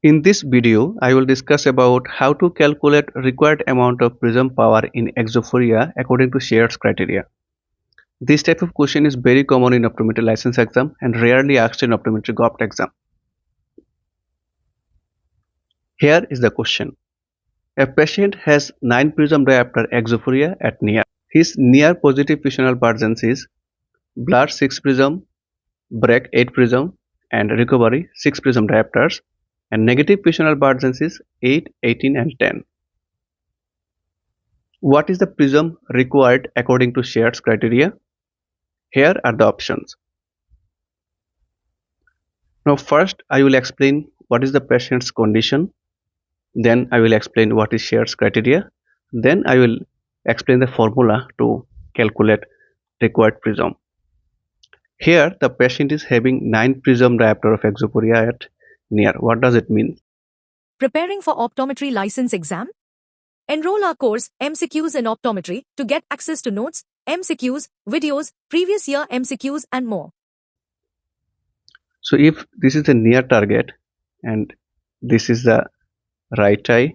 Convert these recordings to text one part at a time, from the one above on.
In this video, I will discuss about how to calculate required amount of prism power in Exophoria according to Sheard's criteria. This type of question is very common in optometry license exam and rarely asked in optometry Gov exam. Here is the question. A patient has 9 prism diopter Exophoria at near. His near positive fusional vergence is blur 6 prism, break 8 prism and recovery 6 prism diopters, and negative fusional vergence is 8, 18 and 10. What is the prism required according to Sheard's criteria? Here are the options. Now first I will explain what is the patient's condition, then I will explain what is Sheard's criteria, then I will explain the formula to calculate required prism. Here the patient is having 9 prism diopter of Exophoria at near. What does it mean? Preparing for optometry license exam? Enroll our course MCQs in Optometry to get access to notes, MCQs, videos, previous year MCQs and more. So if this is the near target and this is the right eye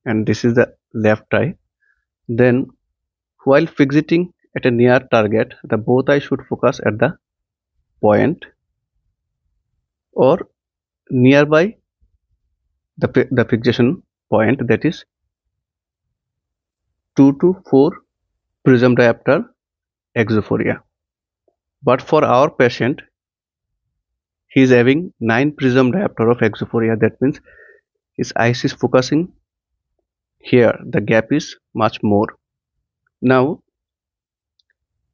and this is the left eye, then while fixating at a near target, the both eyes should focus at the point or nearby the fixation point, that is 2 to 4 prism diopter Exophoria. But for our patient, he is having 9 prism diopter of Exophoria. That means his eyes is focusing here, the gap is much more. Now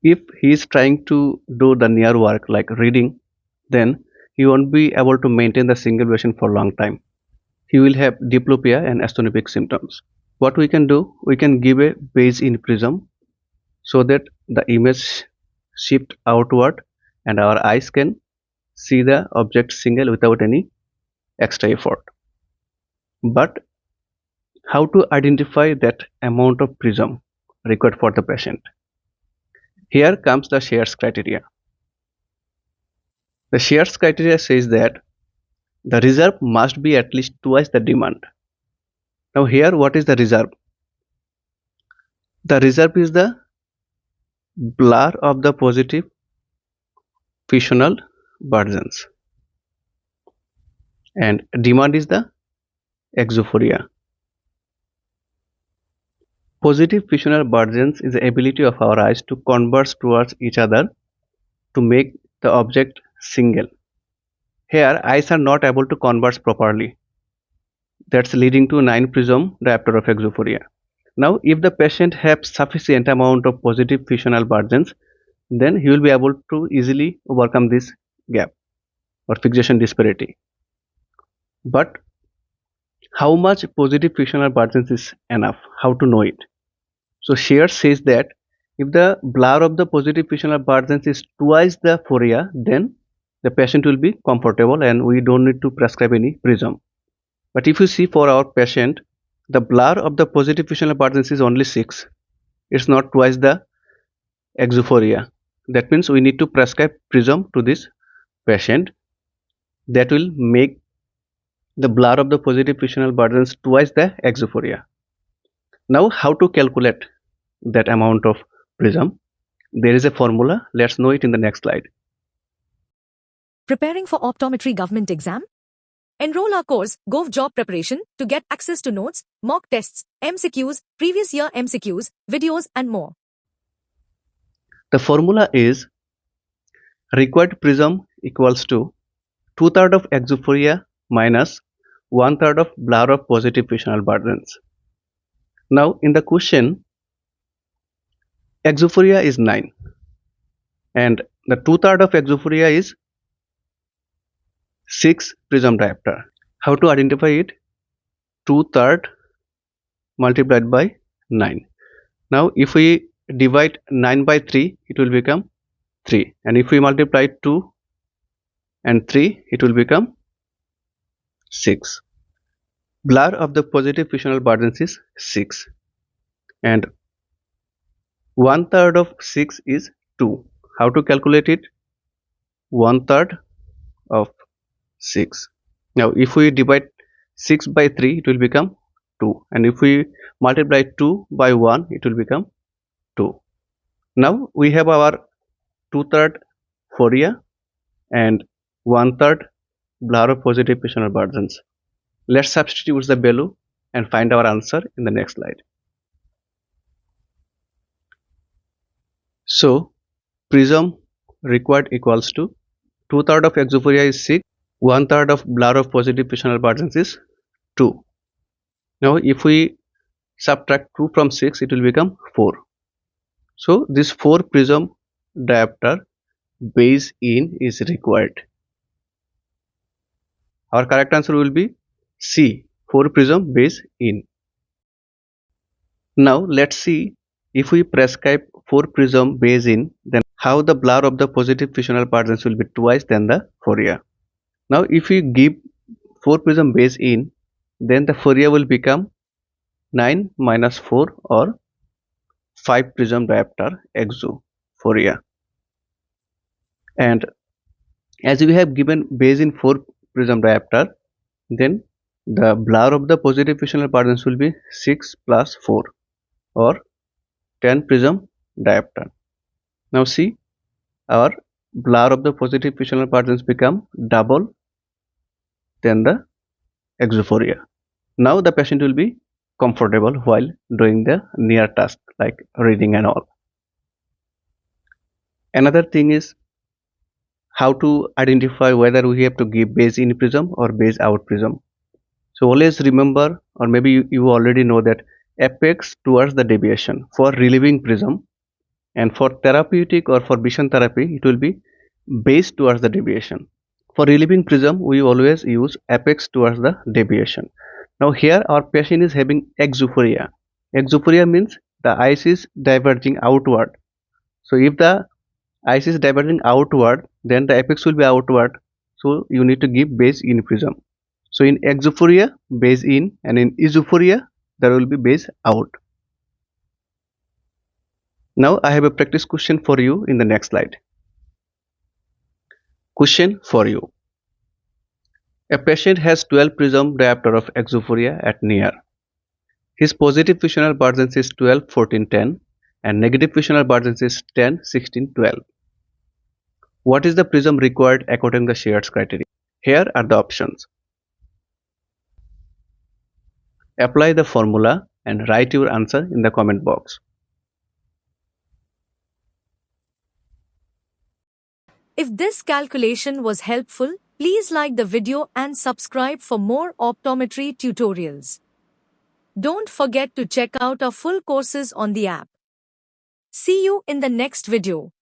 if he is trying to do the near work like reading, then he won't be able to maintain the single vision for a long time. He will have diplopia and astronopic symptoms. What we can do, we can give a base in prism so that the image shift outward and our eyes can see the object single without any extra effort. But how to identify that amount of prism required for the patient? Here comes the Sheard's criteria. The Sheard's criteria says that the reserve must be at least twice the demand. Now here what is the reserve? The reserve is the blur of the positive fusional vergence and demand is the Exophoria. Positive fusional vergence is the ability of our eyes to converge towards each other to make the object single. Here eyes are not able to converge properly. That's leading to 9 prism diopter of Exophoria. Now if the patient has sufficient amount of positive fusional vergence, then he will be able to easily overcome this gap or fixation disparity. But how much positive fusional vergence is enough? How to know it? So Sheard says that if the blur of the positive fusional vergence is twice the Phoria, then the patient will be comfortable and we don't need to prescribe any prism. But if you see for our patient, the blur of the positive fusional vergence is only 6. It's not twice the Exophoria. That means we need to prescribe prism to this patient. That will make the blur of the positive fusional vergence twice the Exophoria. Now how to calculate that amount of prism? There is a formula. Let's know it in the next slide. Preparing for optometry government exam? Enroll our course Gov Job Preparation to get access to notes, mock tests, MCQs, previous year MCQs, videos and more. The formula is required prism equals to 2/3 of Exophoria minus 1/3 of blur of positive fusional vergence. Now in the question, Exophoria is 9 and the 2/3 of Exophoria is 6 prism diopter. How to identify it? 2/3 multiplied by 9. Now if we divide 9 by 3, it will become 3, and if we multiply 2 and 3, it will become 6. Blur of the positive fusional vergence is 6 and 1/3 of 6 is 2. How to calculate it? 1/3 of 6. Now if we divide 6 by 3, it will become 2, and if we multiply 2 by 1, it will become 2. Now we have our 2/3 Phoria and 1/3 blur of positive Fusional Vergence. Let's substitute the value and find our answer in the next slide. So prism required equals to 2/3 of Exophoria is 6, 1/3 of blur of positive Fusional Vergence is 2. Now if we subtract 2 from 6, it will become 4. So this 4 prism diopter base in is required. Our correct answer will be C, 4 prism base in. Now let's see, if we prescribe 4 prism base in, then how the blur of the positive Fusional Vergence will be twice than the Phoria. Now if we give 4 prism base in, then the Phoria will become 9 minus 4 or 5 prism diopter Exophoria. And as we have given base in 4 prism diopter, then the blur of the positive Fusional Vergence will be 6 plus 4 or 10 prism diopter. Now see, our blur of the positive Fusional Vergence become double than the Exophoria. Now the patient will be comfortable while doing the near task like reading and all. Another thing is how to identify whether we have to give base in prism or base out prism. So always remember, or maybe you already know, that apex towards the deviation for relieving prism, and for therapeutic or for vision therapy it will be base towards the deviation. For relieving prism we always use apex towards the deviation. Now here our patient is having exophoria. Exophoria means the eyes is diverging outward. So if the eyes is diverging outward, then the apex will be outward. So you need to give base in prism. So in exophoria, base in, and in esophoria, there will be base out. Now I have a practice question for you in the next slide. Question for you. A patient has 12 prism diopter of exophoria at near. His positive Fusional Vergence is 12, 14, 10 and negative Fusional Vergence is 10, 16, 12. What is the prism required according to the Sheard's criteria? Here are the options. Apply the formula and write your answer in the comment box. If this calculation was helpful, please like the video and subscribe for more optometry tutorials. Don't forget to check out our full courses on the app. See you in the next video.